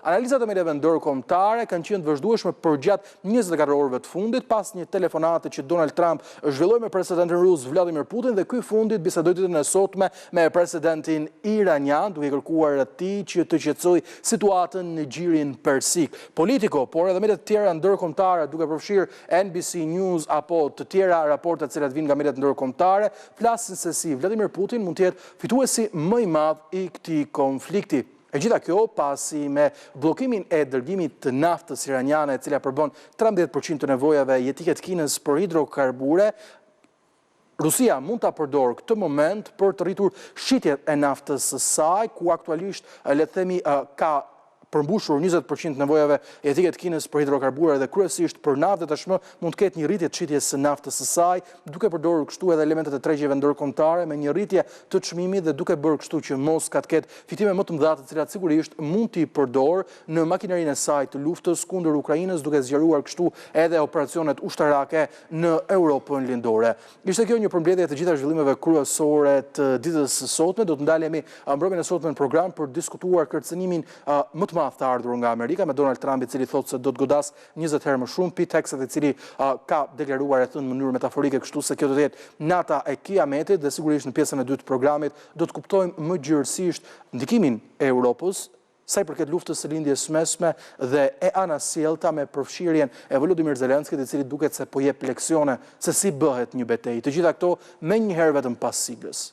analizat e mediave ndërkombëtare kanë qenë të vazhdueshme përgjatë 24 orëve të fundit pas një telefonate që Donald Trump zhvilloi me presidentin rus Vladimir Putin dhe ky fundit bisedoi ditën e sotme me presidentin iranian duke kërkuar atij që të qetësojë situatën në gjirin persik. Politico, por edhe mediat të tjera ndërkombëtare duke përfshirë NBC News apo të tjera raporte të cilat vinë nga mediat ndërkombëtare flasin se si Vladimir Putin mund të jetë fituesi më i madh i këtij konflikti. E gjitha kjo pasi me bllokimin e dërgimit të naftës iraniane, e cila përbën 13% të nevojave jetike të Kinës për hidrokarbure, Rusia mund ta përdorë këtë moment për të rritur shitjet e naftës së saj, ku aktualisht le të themi ka përmbushur 20% nevojave jetike të Kinës për hidrokarbure dhe kryesisht për naftë, tashmë mund të ketë një rritje të shitjes së naftës së saj, duke përdorur kështu edhe elementet e tregjeve ndërkombëtare me një rritje të çmimit dhe duke bërë kështu që Moska të ketë fitime më të mëdha, të cilat sigurisht mund t'i përdorë në makinerinë e saj të luftës kundër Ukrainës, duke zgjeruar kështu edhe operacionet ushtarake në Europën lindore. Ishte kjo një përmbledhje të gjitha zhvillimeve kryesore të ditës së sotme. Do të ndalemi mbrëmjen e sotme në program për diskutuar kërcënimin më të madh të ardhur nga Amerika me Donald Trump, i cili thotë se do të godas 20 herë më shumë, Pete Hegseth, i cili ka deklaruar e thënë në mënyrë metaforike kështu se kjo do të jetë nata e kiametit, dhe sigurisht në pjesën e dytë të programit do të kuptojmë më gjërësisht ndikimin e Europës sa i përket luftës së lindjes së mesme dhe e anasjellta me përfshirjen e Volodymyr Zelenskit, i cili duket se po jep leksione se si bëhet një betejë. Të gjitha këto menjëherë vetëm pas siglës.